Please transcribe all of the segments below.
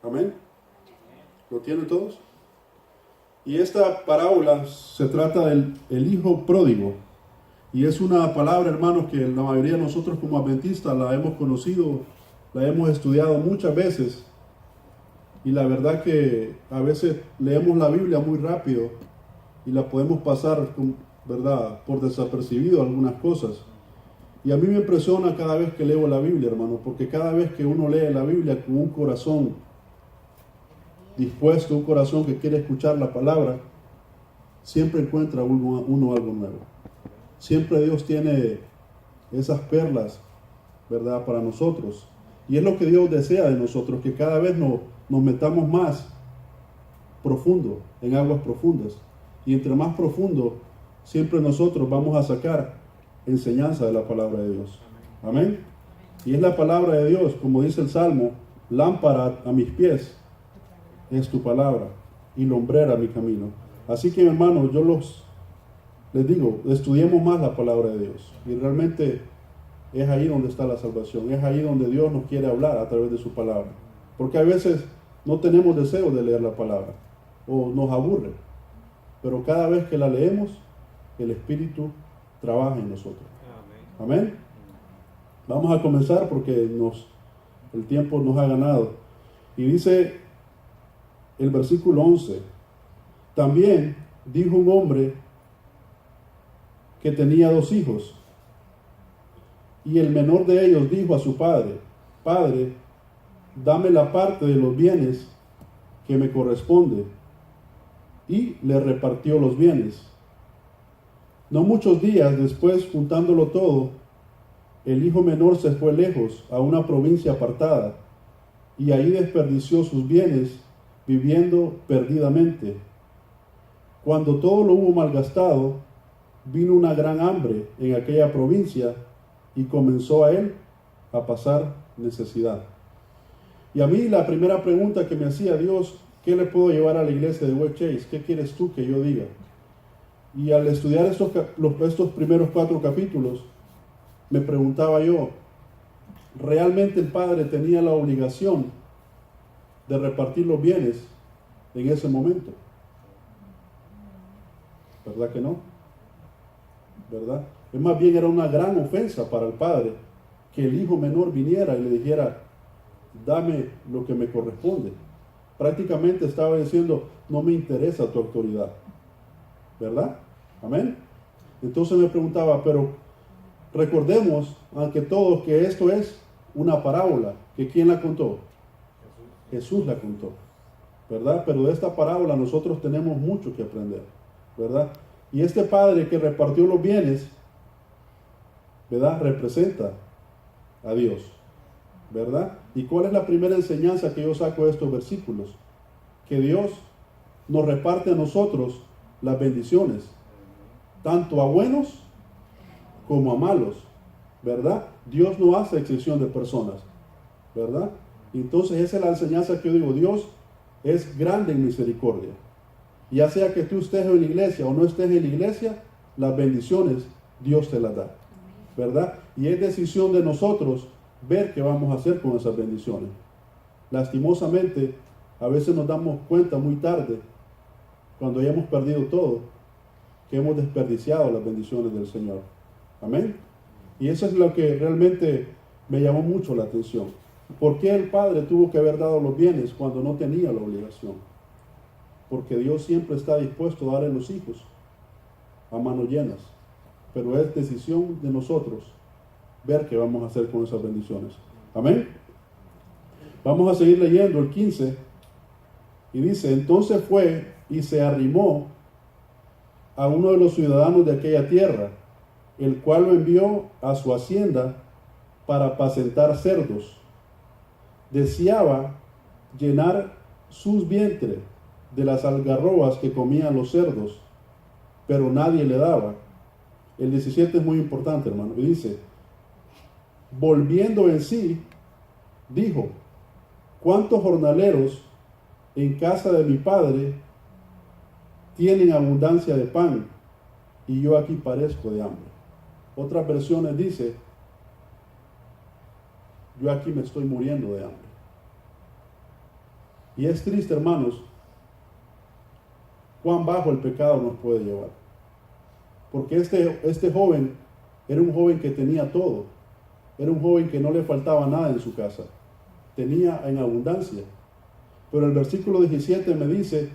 Amén. ¿Lo tienen todos? Y esta parábola se trata del el hijo pródigo. Y es una palabra, hermanos, que la mayoría de nosotros como adventistas la hemos conocido, la hemos estudiado muchas veces. Y la verdad que a veces leemos la Biblia muy rápido y la podemos pasar, ¿verdad?, por desapercibido algunas cosas. Y a mí me impresiona cada vez que leo la Biblia, hermano, porque cada vez que uno lee la Biblia con un corazón dispuesto, un corazón que quiere escuchar la palabra, siempre encuentra uno algo nuevo. Siempre Dios tiene esas perlas, ¿verdad?, para nosotros. Y es lo que Dios desea de nosotros, que cada vez nos metamos más profundo, en aguas profundas. Y entre más profundo, siempre nosotros vamos a sacar enseñanza de la palabra de Dios. Amén. Y es la palabra de Dios, como dice el Salmo, lámpara a mis pies es tu palabra y lumbrera mi camino. Así que, hermanos, les digo, estudiemos más la palabra de Dios. Y realmente es ahí donde está la salvación. Es ahí donde Dios nos quiere hablar a través de su palabra. Porque a veces no tenemos deseo de leer la palabra o nos aburre. Pero cada vez que la leemos, el Espíritu trabaja en nosotros. Amén. Vamos a comenzar porque el tiempo nos ha ganado. Y dice el versículo 11, también dijo un hombre que tenía 2 hijos, y el menor de ellos dijo a su padre, Padre, dame la parte de los bienes que me corresponde, y le repartió los bienes. No muchos días después, juntándolo todo, el hijo menor se fue lejos a una provincia apartada, y ahí desperdició sus bienes viviendo perdidamente. Cuando todo lo hubo malgastado, vino una gran hambre en aquella provincia y comenzó a él a pasar necesidad. Y a mí la primera pregunta que me hacía Dios, ¿qué le puedo llevar a la iglesia de West Chase? ¿Qué quieres tú que yo diga? Y al estudiar estos primeros 4 capítulos, me preguntaba yo, ¿realmente el padre tenía la obligación de repartir los bienes en ese momento? ¿Verdad que no? ¿Verdad? Es más bien era una gran ofensa para el padre que el hijo menor viniera y le dijera, dame lo que me corresponde. Prácticamente estaba diciendo, no me interesa tu autoridad. ¿Verdad? Amén. Entonces me preguntaba, pero recordemos, ante todo, que esto es una parábola, que ¿quién la contó? Jesús la contó, ¿verdad? Pero de esta parábola nosotros tenemos mucho que aprender, ¿verdad? Y este padre que repartió los bienes, ¿verdad?, representa a Dios, ¿verdad? ¿Y cuál es la primera enseñanza que yo saco de estos versículos? Que Dios nos reparte a nosotros las bendiciones, tanto a buenos como a malos, ¿verdad? Dios no hace excepción de personas, ¿verdad? Entonces esa es la enseñanza que yo digo, Dios es grande en misericordia. Ya sea que tú estés en la iglesia o no estés en la iglesia, las bendiciones Dios te las da, ¿verdad? Y es decisión de nosotros ver qué vamos a hacer con esas bendiciones. Lastimosamente, a veces nos damos cuenta muy tarde, cuando ya hemos perdido todo, que hemos desperdiciado las bendiciones del Señor. Amén. Y eso es lo que realmente me llamó mucho la atención. ¿Por qué el padre tuvo que haber dado los bienes cuando no tenía la obligación? Porque Dios siempre está dispuesto a darle los hijos a manos llenas. Pero es decisión de nosotros ver qué vamos a hacer con esas bendiciones. Amén. Vamos a seguir leyendo el 15. Y dice, entonces fue y se arrimó a uno de los ciudadanos de aquella tierra, el cual lo envió a su hacienda para apacentar cerdos. Deseaba llenar sus vientres de las algarrobas que comían los cerdos, pero nadie le daba. El 17 es muy importante, hermano. Y dice, volviendo en sí, dijo, ¿cuántos jornaleros en casa de mi padre tienen abundancia de pan y yo aquí padezco de hambre? Otras versiones dice, yo aquí me estoy muriendo de hambre. Y es triste, hermanos, cuán bajo el pecado nos puede llevar. Porque este joven era un joven que tenía todo. Era un joven que no le faltaba nada en su casa. Tenía en abundancia. Pero el versículo 17 me dice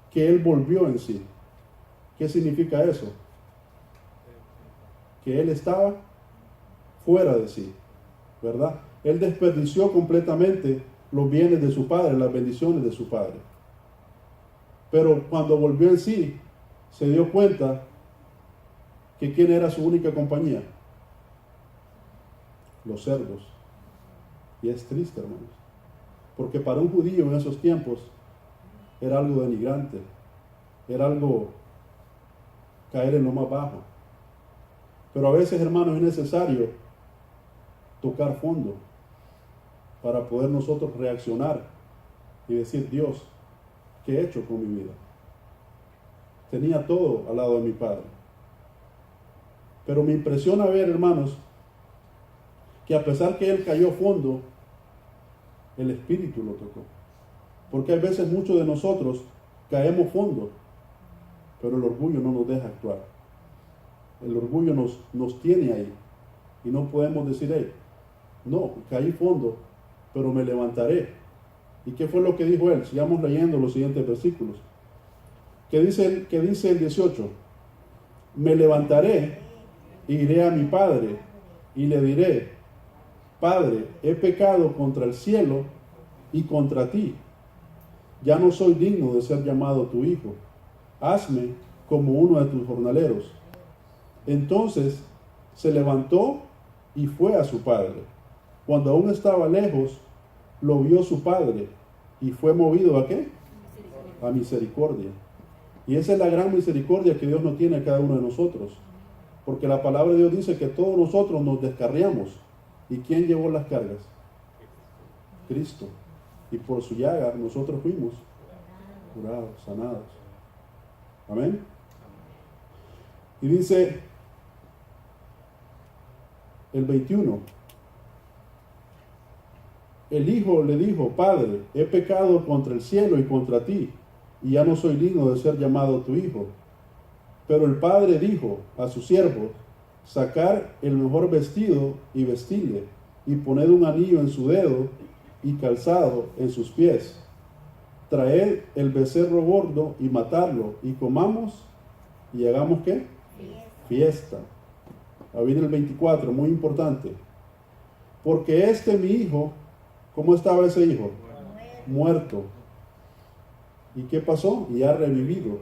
que él volvió en sí. ¿Qué significa eso? Que él estaba fuera de sí, ¿verdad? Él desperdició completamente los bienes de su padre, las bendiciones de su padre. Pero cuando volvió en sí, se dio cuenta que quién era su única compañía. Los cerdos. Y es triste, hermanos. Porque para un judío en esos tiempos era algo denigrante. Era algo caer en lo más bajo. Pero a veces, hermanos, es necesario tocar fondo para poder nosotros reaccionar y decir: Dios, ¿qué he hecho con mi vida? Tenía todo al lado de mi padre. Pero me impresiona ver, hermanos, que a pesar que él cayó fondo, el Espíritu lo tocó. Porque hay veces muchos de nosotros caemos fondo, pero el orgullo no nos deja actuar. El orgullo nos tiene ahí y no podemos decir: hey, no, caí fondo, pero me levantaré. ¿Y qué fue lo que dijo él? Sigamos leyendo los siguientes versículos. ¿Qué dice el 18? Me levantaré, iré a mi padre y le diré: Padre, he pecado contra el cielo y contra ti. Ya no soy digno de ser llamado tu hijo. Hazme como uno de tus jornaleros. Entonces se levantó y fue a su padre. Cuando aún estaba lejos, lo vio su padre y fue movido ¿a qué? A misericordia. Y esa es la gran misericordia que Dios nos tiene a cada uno de nosotros. Porque la palabra de Dios dice que todos nosotros nos descarriamos. ¿Y quién llevó las cargas? Cristo. Y por su llaga nosotros fuimos curados, sanados. Amén. Y dice el 21. El hijo le dijo: Padre, he pecado contra el cielo y contra ti, y ya no soy digno de ser llamado tu hijo. Pero el padre dijo a sus siervos: sacar el mejor vestido y vestirle, y poned un anillo en su dedo y calzado en sus pies. Traed el becerro gordo y matadlo, y comamos y hagamos ¿qué? Fiesta. Ahí viene el 24, muy importante. Porque mi hijo, ¿cómo estaba ese hijo? Muerto. ¿Y qué pasó? Y ha revivido.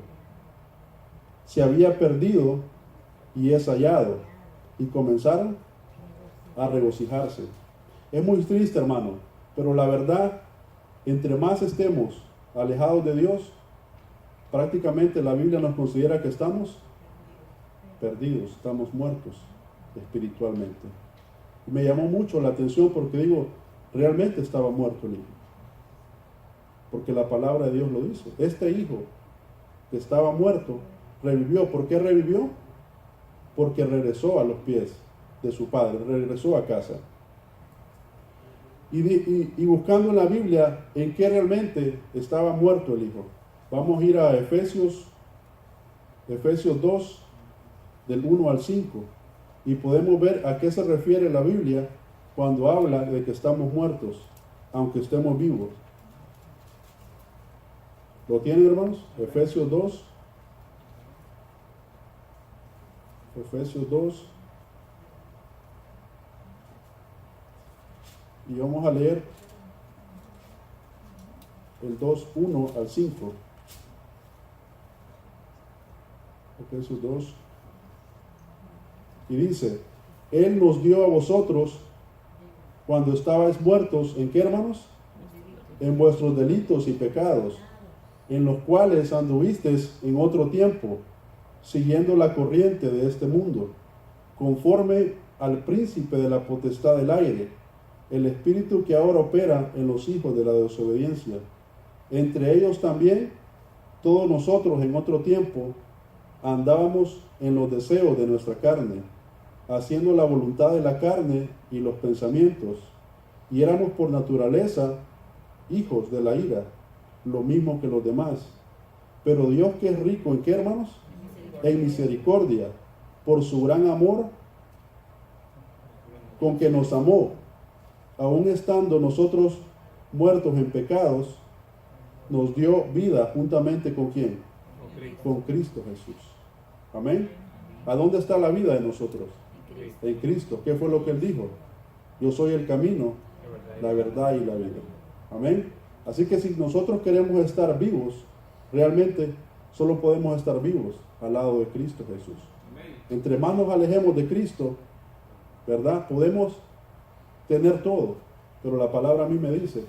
Se había perdido y es hallado. Y comenzaron a regocijarse. Es muy triste, hermano, pero la verdad, entre más estemos alejados de Dios, prácticamente la Biblia nos considera que estamos perdidos, estamos muertos espiritualmente. Y me llamó mucho la atención porque digo, realmente estaba muerto el hijo. Porque la palabra de Dios lo dice. Este hijo que estaba muerto revivió. ¿Por qué revivió? Porque regresó a los pies de su padre, regresó a casa. Y buscando en la Biblia en qué realmente estaba muerto el hijo. Vamos a ir a Efesios 2, del 1 al 5, y podemos ver a qué se refiere la Biblia cuando habla de que estamos muertos, aunque estemos vivos. ¿Lo tienen, hermanos? Efesios 2. Efesios 2. Y vamos a leer el 2, 1 al 5. Efesios 2. Y dice: Él nos dio a vosotros cuando estabais muertos, ¿en qué, hermanos? En vuestros delitos y pecados, en los cuales anduvisteis en otro tiempo, siguiendo la corriente de este mundo, conforme al príncipe de la potestad del aire, el espíritu que ahora opera en los hijos de la desobediencia. Entre ellos también, todos nosotros en otro tiempo, andábamos en los deseos de nuestra carne, haciendo la voluntad de la carne y los pensamientos, y éramos por naturaleza hijos de la ira, lo mismo que los demás. Pero Dios, que es rico en qué, hermanos, en misericordia, por su gran amor con que nos amó, aun estando nosotros muertos en pecados, nos dio vida juntamente con ¿quién? Con Cristo Jesús. Amén. ¿A dónde está la vida de nosotros? En Cristo. ¿Qué fue lo que Él dijo? Yo soy el camino, la verdad y la vida. Amén. Así que si nosotros queremos estar vivos, realmente solo podemos estar vivos al lado de Cristo Jesús. Entre más nos alejemos de Cristo, ¿verdad? Podemos tener todo, pero la palabra a mí me dice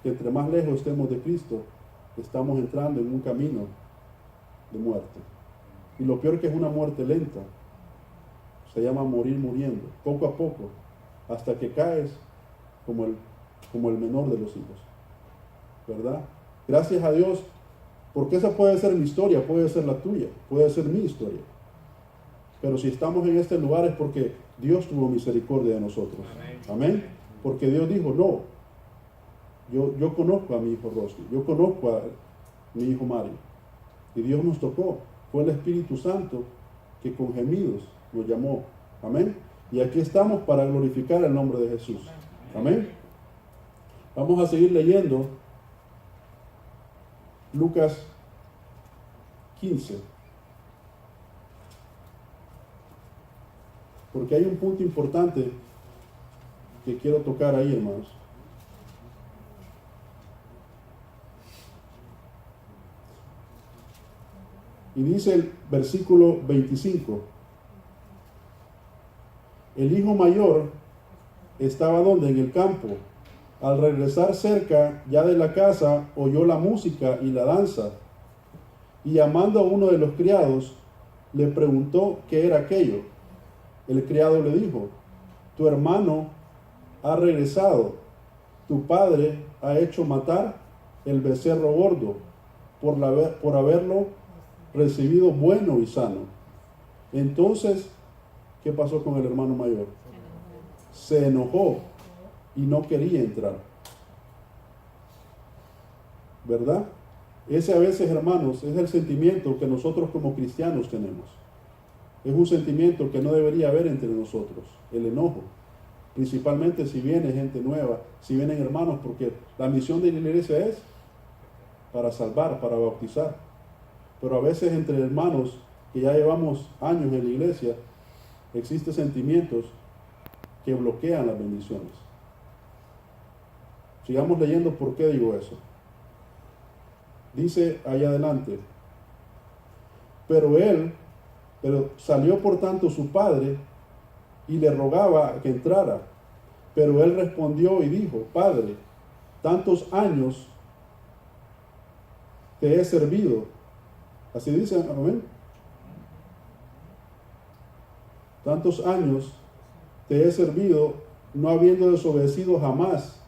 que entre más lejos estemos de Cristo, estamos entrando en un camino de muerte. Y lo peor que es una muerte lenta, se llama morir muriendo, poco a poco, hasta que caes como el menor de los hijos, ¿verdad? Gracias a Dios, porque esa puede ser mi historia, puede ser la tuya, puede ser mi historia. Pero si estamos en este lugar es porque Dios tuvo misericordia de nosotros. Amén. Porque Dios dijo, no, yo conozco a mi hijo Rosy, yo conozco a mi hijo Mario. Y Dios nos tocó. Fue el Espíritu Santo que con gemidos nos llamó. Amén. Y aquí estamos para glorificar el nombre de Jesús. Amén. Vamos a seguir leyendo Lucas 15. Porque hay un punto importante que quiero tocar ahí, hermanos. Y dice el versículo 25. El hijo mayor estaba donde, en el campo. Al regresar cerca ya de la casa, oyó la música y la danza. Y llamando a uno de los criados, le preguntó qué era aquello. El criado le dijo, tu hermano ha regresado, tu padre ha hecho matar el becerro gordo por haberlo recibido bueno y sano. Entonces, ¿qué pasó con el hermano mayor? Se enojó y no quería entrar. ¿Verdad? Ese a veces, hermanos, es el sentimiento que nosotros como cristianos tenemos. Es un sentimiento que no debería haber entre nosotros, el enojo. Principalmente si viene gente nueva, si vienen hermanos, porque la misión de la iglesia es para salvar, para bautizar. Pero a veces entre hermanos que ya llevamos años en la iglesia, existen sentimientos que bloquean las bendiciones. Sigamos leyendo por qué digo eso. Dice allá adelante, pero salió por tanto su padre y le rogaba que entrara. Pero él respondió y dijo, Padre, tantos años te he servido. Así dice, amén. Tantos años te he servido, no habiendo desobedecido jamás,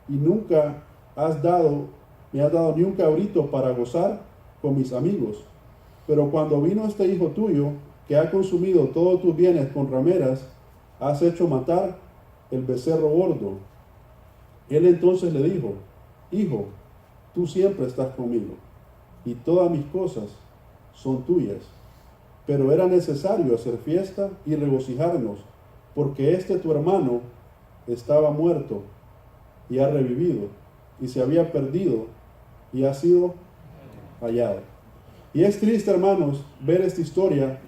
y nunca me has dado ni un cabrito para gozar con mis amigos. Pero cuando vino este hijo tuyo, que ha consumido todos tus bienes con rameras, has hecho matar el becerro gordo. Él entonces le dijo, Hijo, tú siempre estás conmigo, y todas mis cosas son tuyas. Pero era necesario hacer fiesta y regocijarnos, porque este tu hermano estaba muerto y ha revivido, y se había perdido y ha sido hallado. Y es triste, hermanos, ver esta historia,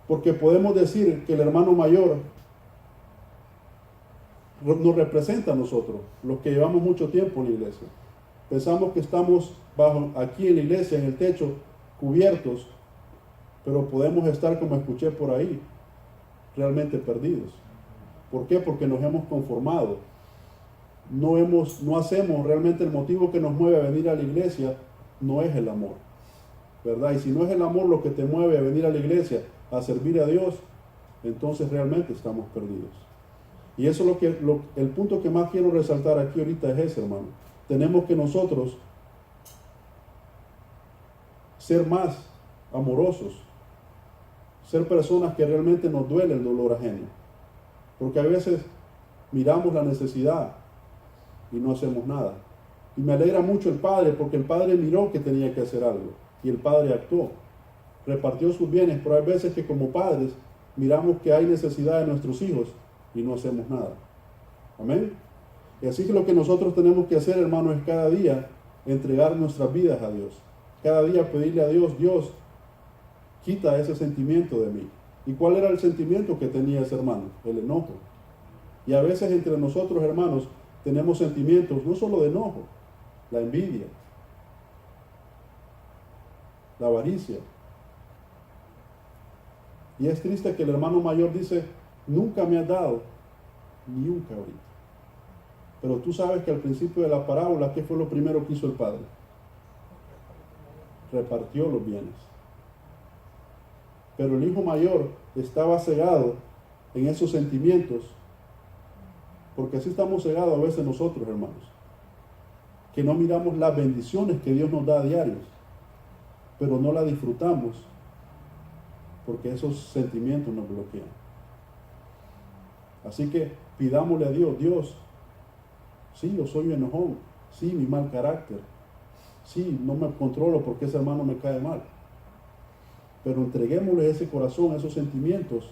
porque podemos decir que el hermano mayor nos representa a nosotros, los que llevamos mucho tiempo en la iglesia. Pensamos que estamos aquí en la iglesia, en el techo, cubiertos, pero podemos estar, como escuché por ahí, realmente perdidos. ¿Por qué? Porque nos hemos conformado. No hacemos realmente, el motivo que nos mueve a venir a la iglesia no es el amor, ¿verdad? Y si no es el amor lo que te mueve a venir a la iglesia, a servir a Dios, entonces realmente estamos perdidos. Y eso es el punto que más quiero resaltar aquí ahorita es ese, hermano. Tenemos que nosotros ser más amorosos, ser personas que realmente nos duele el dolor ajeno. Porque a veces miramos la necesidad y no hacemos nada. Y me alegra mucho el Padre, porque el Padre miró que tenía que hacer algo y el Padre actuó, repartió sus bienes, pero hay veces que como padres miramos que hay necesidad de nuestros hijos y no hacemos nada. Amén. Y así que lo que nosotros tenemos que hacer, hermanos, es cada día entregar nuestras vidas a Dios. Cada día pedirle a Dios, Dios, quita ese sentimiento de mí. ¿Y cuál era el sentimiento que tenía ese hermano? El enojo. Y a veces entre nosotros, hermanos, tenemos sentimientos no solo de enojo, la envidia, la avaricia. Y es triste que el hermano mayor dice, nunca me has dado ni un cabrito. Pero tú sabes que al principio de la parábola, ¿qué fue lo primero que hizo el padre? Repartió los bienes. Pero el hijo mayor estaba cegado en esos sentimientos, porque así estamos cegados a veces nosotros, hermanos, que no miramos las bendiciones que Dios nos da a diarios, pero no la disfrutamos porque esos sentimientos nos bloquean. Así que pidámosle a Dios, Dios, sí, yo soy enojón, sí, mi mal carácter, sí, no me controlo porque ese hermano me cae mal, pero entreguémosle ese corazón, esos sentimientos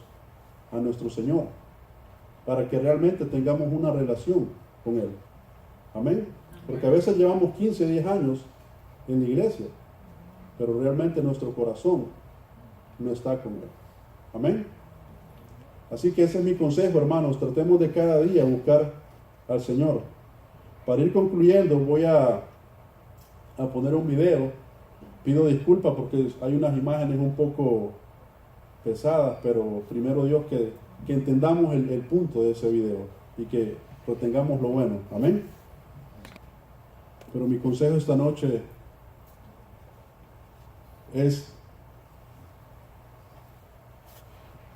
a nuestro Señor, para que realmente tengamos una relación con Él. Amén. Porque a veces llevamos 15, 10 años en la iglesia, pero realmente nuestro corazón no está con Él. Amén. Así que ese es mi consejo, hermanos. Tratemos de cada día buscar al Señor. Para ir concluyendo, voy a poner un video. Pido disculpas porque hay unas imágenes un poco pesadas, pero primero Dios que entendamos el punto de ese video y que retengamos lo bueno. Amén. Pero mi consejo esta noche es: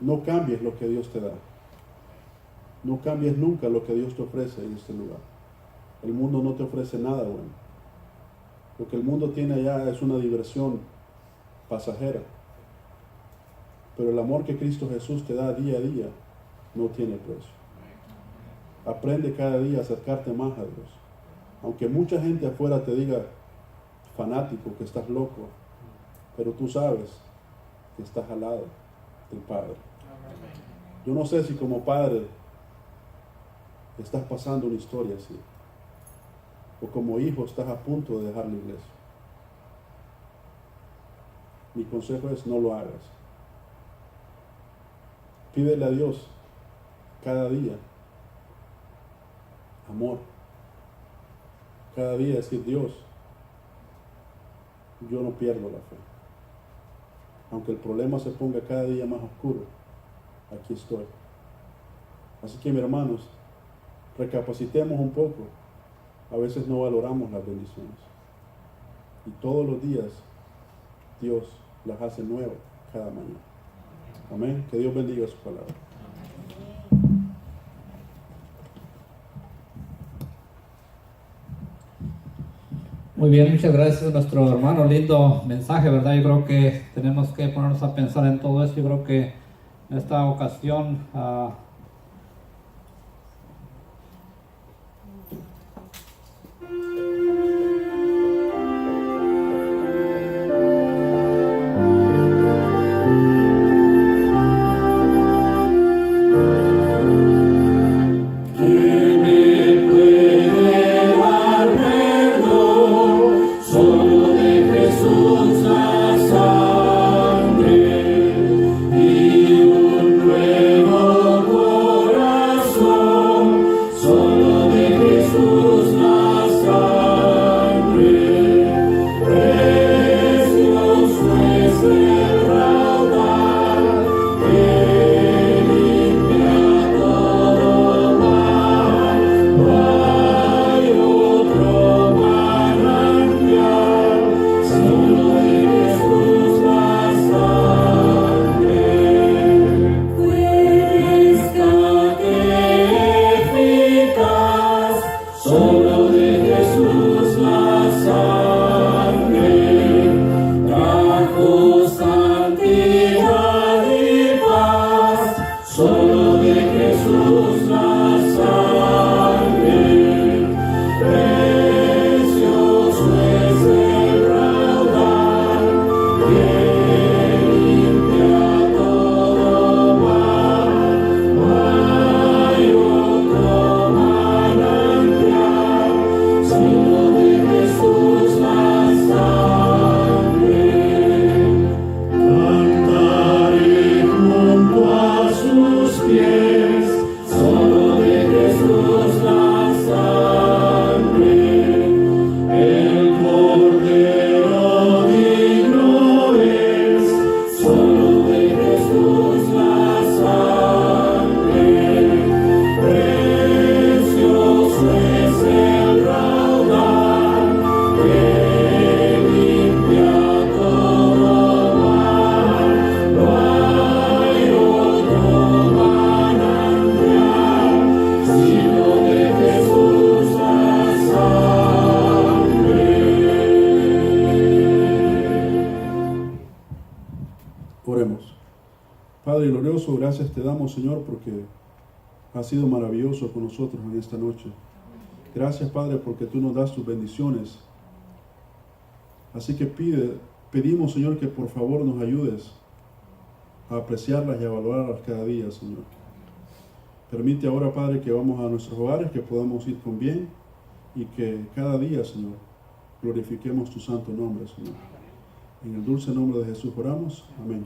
no cambies lo que Dios te da. No cambies nunca lo que Dios te ofrece en este lugar. El mundo no te ofrece nada bueno. Lo que el mundo tiene allá es una diversión pasajera. Pero el amor que Cristo Jesús te da día a día no tiene precio. Aprende cada día a acercarte más a Dios. Aunque mucha gente afuera te diga, fanático, que estás loco, pero tú sabes que estás al lado del Padre. Yo no sé si como padre estás pasando una historia así, o como hijo estás a punto de dejar la iglesia. Mi consejo es: no lo hagas. Pídele a Dios cada día amor. Cada día decir: Dios, yo no pierdo la fe. Aunque el problema se ponga cada día más oscuro, aquí estoy. Así que, mis hermanos, recapacitemos un poco. A veces no valoramos las bendiciones. Y todos los días Dios las hace nuevas cada mañana. Amén. Que Dios bendiga su palabra. Muy bien, muchas gracias a nuestro hermano. Lindo mensaje, ¿verdad? Yo creo que tenemos que ponernos a pensar en todo esto. Yo creo que en esta ocasión Y un nuevo Todopoderoso, gracias te damos, Señor, porque has sido maravilloso con nosotros en esta noche. Gracias, Padre, porque tú nos das tus bendiciones. Así que pedimos, Señor, que por favor nos ayudes a apreciarlas y a valorarlas cada día, Señor. Permite ahora, Padre, que vamos a nuestros hogares, que podamos ir con bien y que cada día, Señor, glorifiquemos tu santo nombre, Señor. En el dulce nombre de Jesús oramos. Amén.